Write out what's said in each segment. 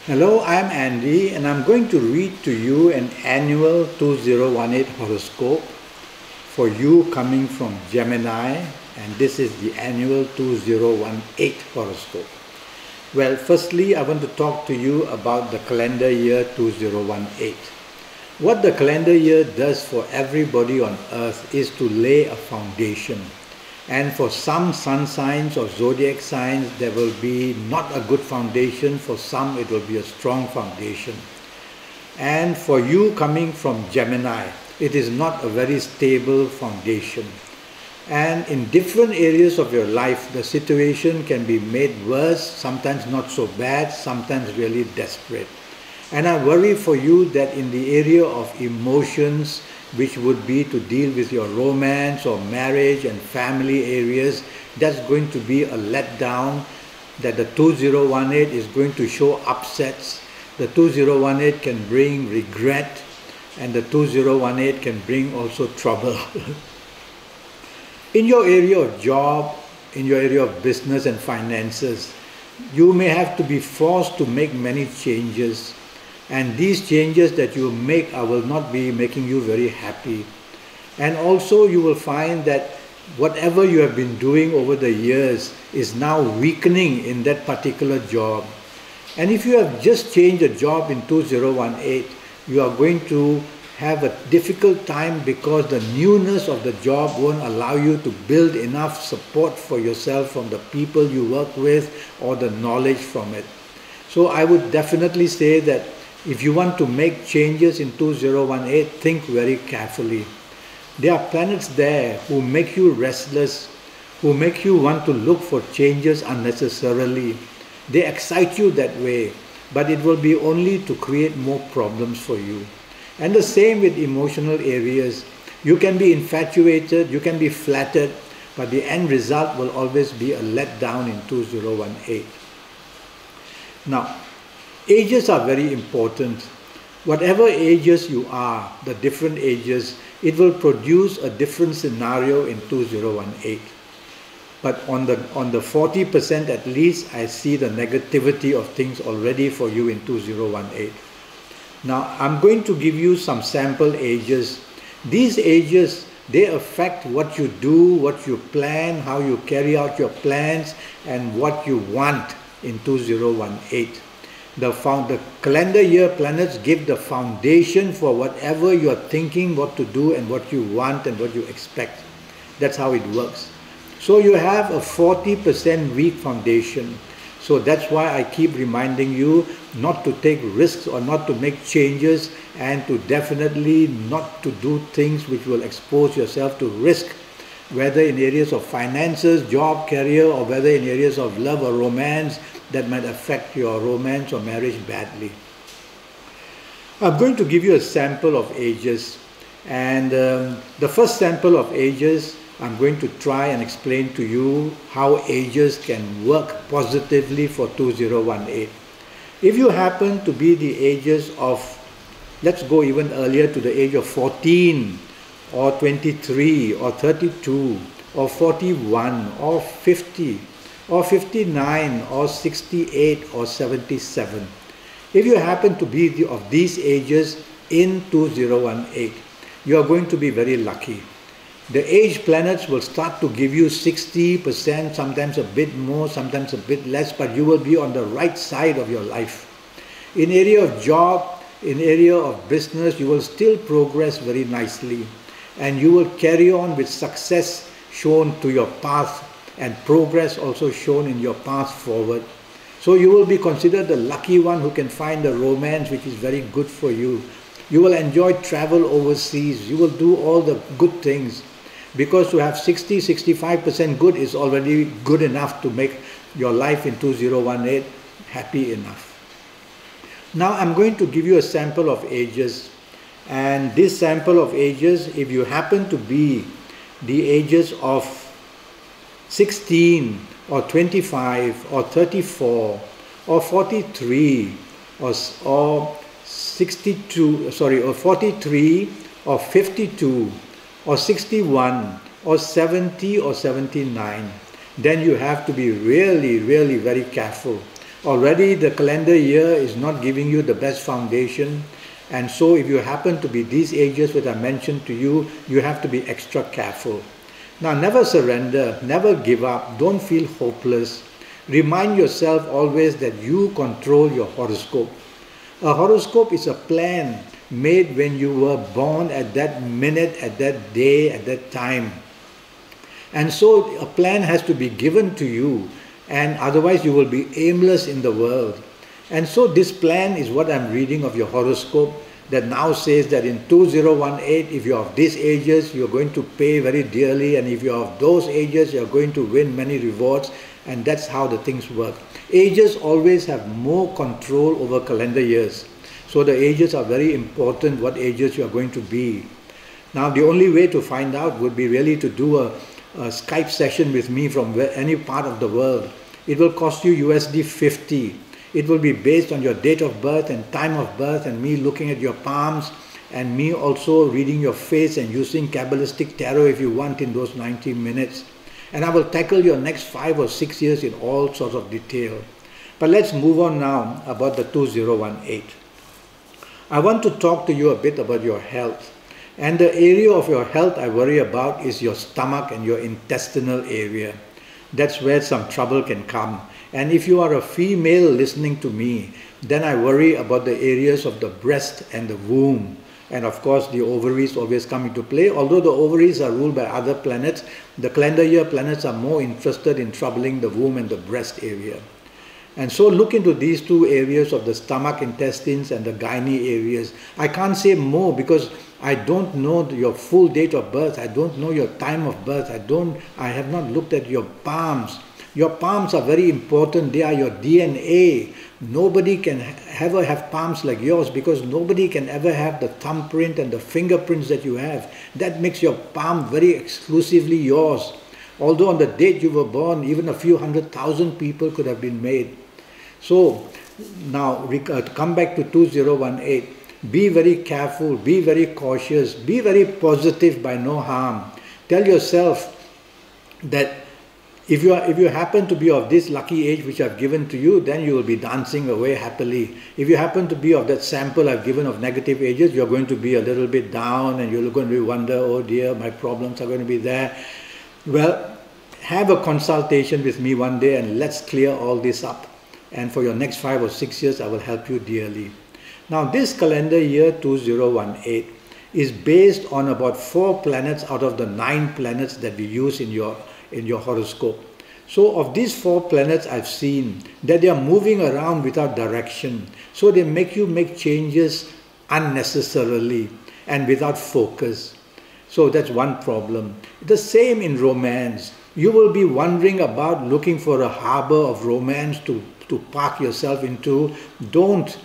Hello, I'm Andy and I'm going to read to you an annual 2018 horoscope for you coming from Gemini, and this is the annual 2018 horoscope. Well, firstly, I want to talk to you about the calendar year 2018. What the calendar year does for everybody on earth is to lay a foundation. And for some sun signs or zodiac signs, there will be not a good foundation. For some, it will be a strong foundation. And for you coming from Gemini, it is not a very stable foundation. And in different areas of your life, the situation can be made worse, sometimes not so bad, sometimes really desperate. And I worry for you that in the area of emotions, which would be to deal with your romance or marriage and family areas, that's going to be a letdown, that the 2018 is going to show upsets. The 2018 can bring regret, and the 2018 can bring also trouble. In your area of job, in your area of business and finances, you may have to be forced to make many changes. And these changes that you make will not be making you very happy. And also you will find that whatever you have been doing over the years is now weakening in that particular job. And if you have just changed a job in 2018, you are going to have a difficult time because the newness of the job won't allow you to build enough support for yourself from the people you work with or the knowledge from it. So I would definitely say that if you want to make changes in 2018, think very carefully. There are planets there who make you restless, who make you want to look for changes unnecessarily. They excite you that way, but it will be only to create more problems for you. And the same with emotional areas. You can be infatuated, you can be flattered, but the end result will always be a letdown in 2018. Now, ages are very important. Whatever ages you are, the different ages, it will produce a different scenario in 2018. But on the 40% at least, I see the negativity of things already for you in 2018. Now, I'm going to give you some sample ages. These ages, they affect what you do, what you plan, how you carry out your plans, and what you want in 2018. The calendar year planets give the foundation for whatever you are thinking, what to do and what you want and what you expect. That's how it works. So you have a 40% weak foundation. So that's why I keep reminding you not to take risks or not to make changes, and to definitely not to do things which will expose yourself to risk, whether in areas of finances, job, career, or whether in areas of love or romance that might affect your romance or marriage badly. I'm going to give you a sample of ages, and the first sample of ages, I'm going to try and explain to you how ages can work positively for 2018. If you happen to be the ages of, let's go even earlier to the age of 14 or 23 or 32 or 41 or 50 or 59 or 68 or 77. If you happen to be of these ages in 2018, you are going to be very lucky. The age planets will start to give you 60%, sometimes a bit more, sometimes a bit less, but you will be on the right side of your life. In area of job, in area of business, you will still progress very nicely, and you will carry on with success shown to your path and progress also shown in your path forward. So you will be considered the lucky one who can find a romance which is very good for you. You will enjoy travel overseas. You will do all the good things, because to have 60-65% good is already good enough to make your life in 2018 happy enough. Now I'm going to give you a sample of ages, and this sample of ages, if you happen to be the ages of 16 or 25 or 34 or 43 or 62, or 43 or 52 or 61 or 70 or 79, then you have to be really, really very careful, Already the calendar year is not giving you the best foundation, and so if you happen to be these ages which I mentioned to you, you have to be extra careful. Now, never surrender, never give up, don't feel hopeless. Remind yourself always that you control your horoscope. A horoscope is a plan made when you were born, at that minute, at that day, at that time. And so a plan has to be given to you, and otherwise you will be aimless in the world. And so this plan is what I'm reading of your horoscope, that now says that in 2018, if you're of these ages, you're going to pay very dearly, and if you're of those ages, you're going to win many rewards, and that's how the things work. Ages always have more control over calendar years. So the ages are very important, what ages you're going to be. Now, the only way to find out would be really to do a Skype session with me from any part of the world. It will cost you USD 50. It will be based on your date of birth and time of birth, and me looking at your palms, and me also reading your face and using Kabbalistic tarot if you want in those 90 minutes. And I will tackle your next 5 or 6 years in all sorts of detail. But let's move on now about the 2018. I want to talk to you a bit about your health. And the area of your health I worry about is your stomach and your intestinal area. That's where some trouble can come. And if you are a female listening to me, then I worry about the areas of the breast and the womb. And of course, the ovaries always come into play. Although the ovaries are ruled by other planets, the calendar year planets are more interested in troubling the womb and the breast area. And so look into these two areas of the stomach, intestines, and the gynae areas. I can't say more because I don't know your full date of birth. I don't know your time of birth. I have not looked at your palms. Your palms are very important. They are your DNA. Nobody can ever have palms like yours because nobody can ever have the thumbprint and the fingerprints that you have. That makes your palm very exclusively yours. Although on the date you were born, even a few 100,000 people could have been made. So now come back to 2018. Be very careful, be very cautious, be very positive by no harm. Tell yourself that if you happen to be of this lucky age which I've given to you, then you will be dancing away happily. If you happen to be of that sample I've given of negative ages, you're going to be a little bit down and you're going to wonder, oh dear, my problems are going to be there. Well, have a consultation with me one day and let's clear all this up. And for your next 5 or 6 years, I will help you dearly. Now, this calendar year 2018 is based on about 4 planets out of the 9 planets that we use in your horoscope. So of these 4 planets, I've seen that they are moving around without direction. So they make you make changes unnecessarily and without focus. So that's one problem. The same in romance. You will be wondering about looking for a harbor of romance to park yourself into. Don't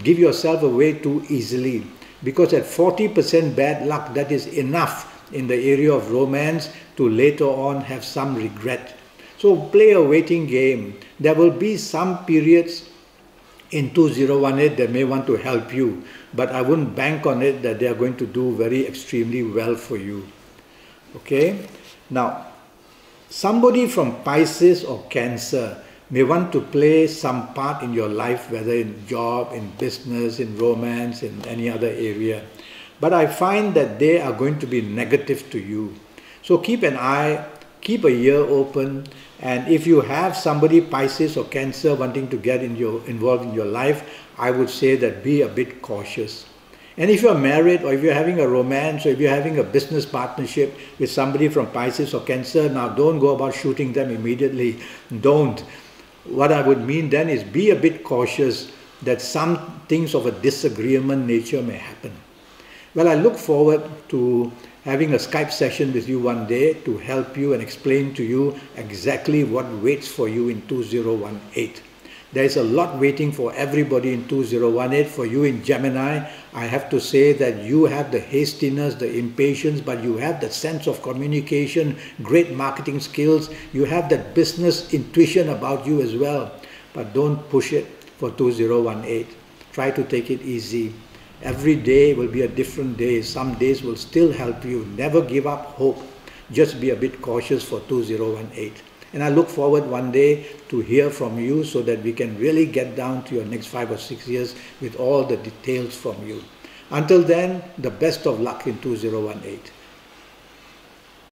give yourself away too easily, because at 40% bad luck, that is enough in the area of romance to later on have some regret. So play a waiting game. There will be some periods in 2018 that may want to help you, but I wouldn't bank on it that they are going to do very extremely well for you. Okay? Now, somebody from Pisces or Cancer may want to play some part in your life, whether in job, in business, in romance, in any other area. But I find that they are going to be negative to you. So keep an eye, keep a ear open, and if you have somebody, Pisces or Cancer, wanting to get involved in your life, I would say that be a bit cautious. And if you're married, or if you're having a romance, or if you're having a business partnership with somebody from Pisces or Cancer, now don't go about shooting them immediately. Don't. What I would mean then is be a bit cautious that some things of a disagreement nature may happen. Well, I look forward to having a Skype session with you one day to help you and explain to you exactly what waits for you in 2018. There is a lot waiting for everybody in 2018. For you in Gemini, I have to say that you have the hastiness, the impatience, but you have that sense of communication, great marketing skills. You have that business intuition about you as well. But don't push it for 2018. Try to take it easy. Every day will be a different day. Some days will still help you. Never give up hope. Just be a bit cautious for 2018. And I look forward one day to hear from you so that we can really get down to your next 5 or 6 years with all the details from you. Until then, the best of luck in 2018.